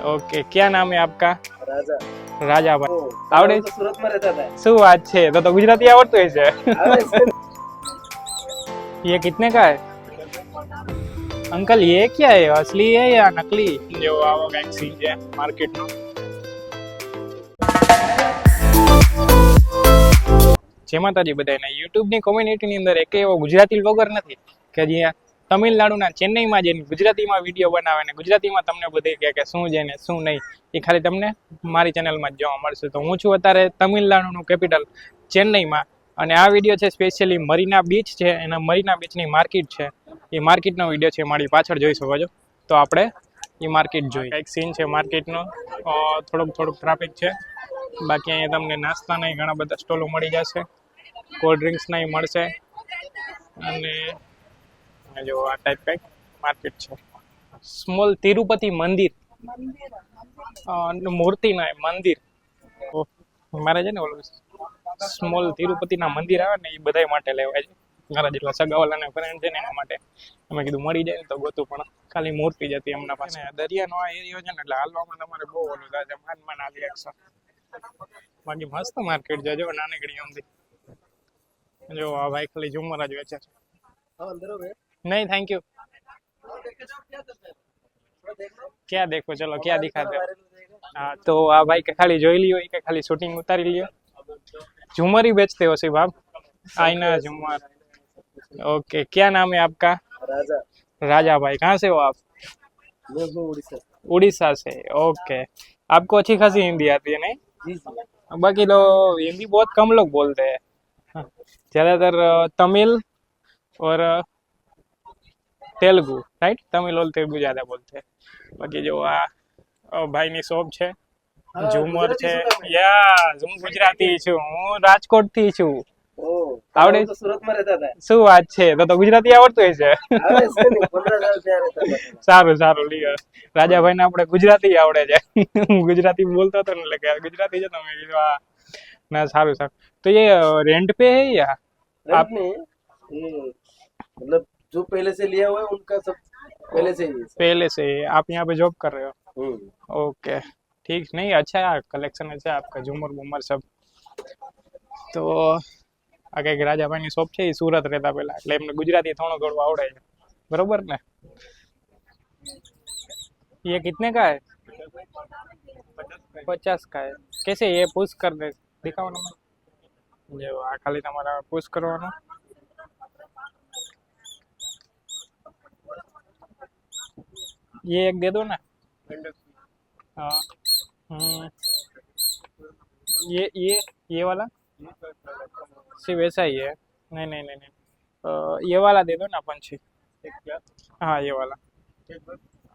Okay, क्या नाम है आपका? राजा। राजा भाई। आवड़े तो सूरत में रहता था। શું વાત છે, તો ગુજરાતી આવડતું હશે. ये कितने का है अंकल? ये क्या है, असली है या नकली? जो આવો કંઈક સીન છે માર્કેટનો. જય માતાજી બધાને. યુટ્યુબની કોમ્યુનિટીની અંદર એક એવો ગુજરાતી વ્લોગર નથી કે જ્યાં તમિલનાડુના ચેન્નઈમાં જઈને ગુજરાતીમાં વિડીયો બનાવે ને ગુજરાતીમાં તમને બધે કહે કે શું છે ને શું નહીં. એ ખાલી તમને મારી ચેનલમાં જ જોવા મળશે. તો હું છું અત્યારે તમિલનાડુનું કેપિટલ ચેન્નઈમાં, અને આ વિડીયો છે સ્પેશિયલી મરીના બીચ છે, એના મરીના બીચની માર્કેટ છે. એ માર્કેટનો વિડીયો છે, મારી પાછળ જોઈ શકો છો. તો આપણે એ માર્કેટ જોઈએ. એક સીન છે માર્કેટનો, થોડુંક ટ્રાફિક છે. બાકી અહીંયા તમને નાસ્તાના ઘણા બધા સ્ટોલો મળી જશે, કોલ્ડ ડ્રિંક્સના મળશે. અને જો આ ટાઈપ કંઈક માર્કેટ છે. સ્મોલ તિરુપતિ મંદિર, મૂર્તિના મંદિર. મારે છે ને ઓલું સ્મોલ તિરુપતિના મંદિર આવે ને, એ બધા માટે લેવાય છે. મારા જેટલા સગાવાલા ને ફ્રેન્ડ છે ને એના માટે અમે કીધું મળી જાય ને તો ગોતું, પણ ખાલી મૂર્તિ જ હતી એમના પાસે. દરિયાનો આ એરિયો છે ને, એટલે હાલવામાં તમારે બહુ ઓલું થાય છે, માન હાલી એકસો. બાકી મસ્ત માર્કેટ છે, જો નાનકડી અમથી. જો આ ભાઈ ખાલી ઝુમર જ વેચે છે. नहीं थैंक यू. क्या देखो, चलो क्या दिखाते हो. हाँ, तो आ भाई के खाली જોઈ લ્યો, કે ખાલી શૂટિંગ ઉતારી લ્યો. झूमर ही बेचते हो सिर्फ आप? आईना झूमर. ओके, क्या नाम है आपका? राजा। राजा भाई, कहाँ से हो आप? मैं उड़ीसा। उड़ीसा से. ओके, आपको अच्छी खासी हिंदी आती है नहीं? जी जी। बाकी तो हिंदी बहुत कम लोग बोलते हैं, ज्यादातर तमिल और तेलुगु, राइट? तमिल और तेलुगु ज्यादा बोलते हैं. बाकी जो आ ભાઈની શોપ છે, ઝુમર છે. યા હું ગુજરાતી છું, હું રાજકોટ થી છું. આવડે? तो सूरत में रहता था। શું વાત છે, તો ગુજરાતી આવડતું હશે. સારું સારું, લ્યો. રાજાભાઈ ને આપણે ગુજરાતી આવડે છે. હું ગુજરાતી બોલતો હતો ને, એટલે કે ગુજરાતી છે. તમે કીધું હા ના, સારું સારું. तो ये रेंट पे है या आप नहीं? मतलब जो पहले से लिया हुआ है उनका सब पहले से ही है। पहले से आप यहाँ पे जॉब कर रहे हो? ओके, ठीक. नहीं, अच्छा है, कलेक्शन अच्छा है आपका, झूमर बूमर सब. તો આ કંઈક રાજાભાઈની શોપ છે, એ સુરત રહેતા પહેલા, એટલે એમને ગુજરાતી થોડું ઘણું આવડે છે, બરોબર ને? ये कितने का है? 50 का है. कैसे ये पुश कर दे, दिखाओ ना. जो આ ખાલી તમારે પુશ કરવાનો. ये एक दे दो ना. हाँ. ये वाला सिर्फ ऐसा ही है. नहीं नहीं नहीं नहीं, ये वाला दे दो ना पंछी. हाँ, ये वाला.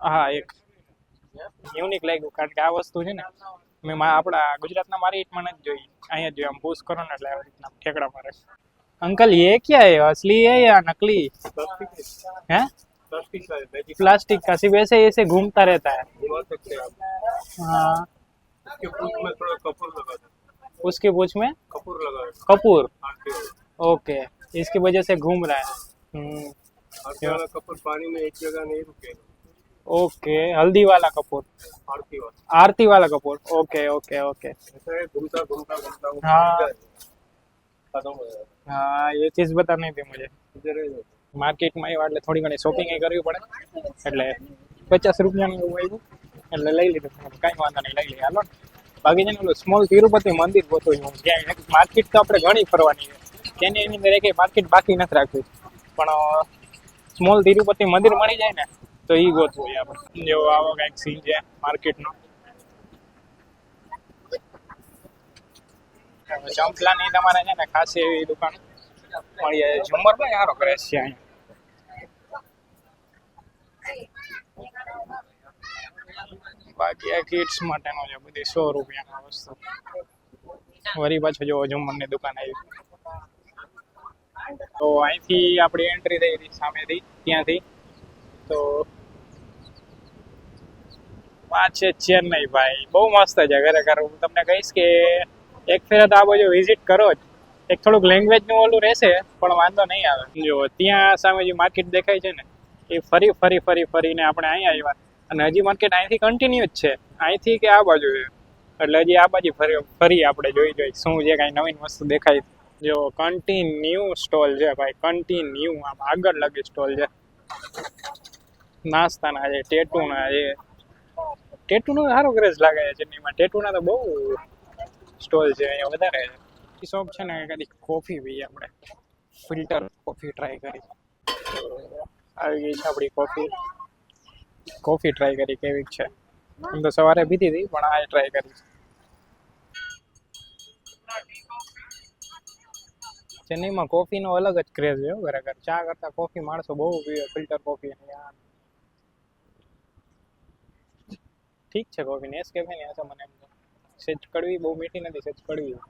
હા, એક યુનિક લાગ્યું, કારણ કે આ વસ્તુ છે ને મેં આપણા ગુજરાતના માર્કેટમાં નથી જોઈ. અહીંયા જ જોઈ. આમ પુશ કરો ને એટલે આવી રીતના ઠેકડા મારે. अंकल ये क्या है, असली है या नकली है? प्लास्टिक का, सिर्फ ऐसे ऐसे घूमता रहता है. हाँ, उसके पूंछ में कपूर. ओके, इसकी वजह से घूम रहा है. कपूर पानी में एक जगह नहीं रुके. ओके, हल्दी वाला कपूर, आरती वाला कपूर. Okay okay okay. घूमता घूमता घूमता. हाँ हाँ, ये चीज बता नहीं थी मुझे. માર્કેટમાં આવ્યા એટલે થોડી ઘણી શોપિંગ કરવી પડે, એટલે 50 રૂપિયાનું એવું આવ્યું એટલે લઈ લીધું. કાંઈ વાંધો નહીં, લઈ લઈએ, હાલો. બાકી છે ને સ્મોલ તિરુપતિ મંદિર ગોતું હું. ક્યાંય માર્કેટ તો આપણે ઘણી ફરવાની છે, તેને એની અંદર એક માર્કેટ બાકી નથી રાખવી, પણ સ્મોલ તિરુપતિ મંદિર મળી જાય ને તો એ ગોતવું હોય આપણે. જેવો આવો કંઈક સીન છે માર્કેટનો. ચંપલાની તમારે છે ને ખાસી એવી દુકાન મળી જાય. ઝુમર પણ સારો કરે છે અહીંયા. બાકી આ કિડ્સ માટેનો છે, બધી 100 રૂપિયાની વસ્તુ. વળી પાછો જો ઝુમરની દુકાન આવી. તો અહીંથી આપણી એન્ટ્રી થઈ હતી સામેથી, ત્યાંથી. તો આ છે ચેન્નઈ ભાઈ, બહુ મસ્ત છે ખરેખર. હું તમને કહીશ કે એક ફેર તો આ બાજુ વિઝિટ કરો જ. એક થોડુંક લેંગ્વેજનું ઓલું રહેશે, પણ વાંધો નહીં આવે. જો ત્યાં સામે જે માર્કેટ દેખાય છે ને, એ ફરીને આપણે અહીંયા આવ્યા, અને હજી માર્કેટ અહીંથી કન્ટિન્યુ જ છે. અહીંથી કે આ બાજુ છે એટલે હજી આ બાજુ ફરી આપણે જોઈ શું છે કાંઈ નવીન વસ્તુ દેખાય. જો કન્ટિન્યુ સ્ટોલ છે ભાઈ, કન્ટિન્યુ આમ આગળ લગી સ્ટોલ છે. નાસ્તાના છે, ટેટુના છે. ટેટુનો સારો ક્રેઝ લાગે છે ચેન્નઈમાં. ટેટુના તો બહુ સ્ટોલ છે અહીંયા વધારે છે. શોપ છે ને કદી કોફી પીએ આપણે, ફિલ્ટર કોફી ટ્રાય કરી. આવી ગઈ છે આપણી કોફી ટ્રાય કરી કેવી છે. એમ તો સવારે પીધી હતી પણ આ ટ્રાય કરી. ચેન્નઈમાં કોફીનો અલગ જ ક્રેઝ છે ખરેખર. ચા કરતા કોફી માણસો બહુ પીવે, ફિલ્ટર કોફી. ઠીક છે કોફી નેસકેફે ની હશે મને એમ તો. સેજ કડવી, બહુ મીઠી નથી, સેજ કડવી.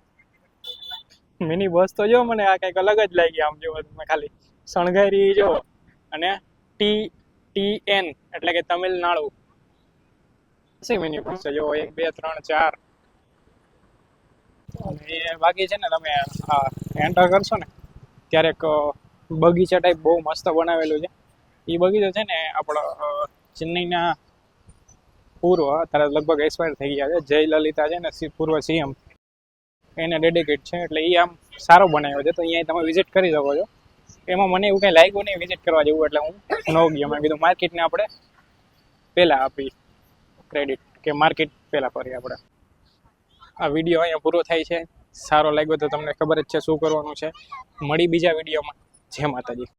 મિની બસ તો જો મને આ કંઈક અલગ જ લાગી આમ જો તમે ખાલી શણગારી જો. અને TN એટલે કે તમિલનાડુ. મિની બસ છે જો 1 2 3 4. અને બાકી છે ને તમે એન્ટર કરશો ને ત્યારે એક બગીચા ટાઈપ બહુ મસ્ત બનાવેલું છે. એ બગીચો છે ને આપણો ચેન્નઈના પૂર્વ, અત્યારે લગભગ એક્સપાયર થઈ ગયા છે, જયલલિતા છે ને પૂર્વ CM, એને ડેડિકેટ છે. એટલે એ આમ સારો બનાવ્યો છે, તો અહીંયા તમે વિઝિટ કરી શકો છો. એમાં મને એવું કંઈ લાગ્યું નહીં વિઝિટ કરવા જેવું, એટલે હું ન ગયો. મેં કીધું માર્કેટને આપણે પહેલાં આપી ક્રેડિટ, કે માર્કેટ પહેલાં કરીએ આપણે. આ વિડીયો અહીંયા પૂરો થાય છે. સારો લાગ્યો તો તમને ખબર જ છે શું કરવાનું છે. મળી બીજા વિડીયોમાં. જય માતાજી.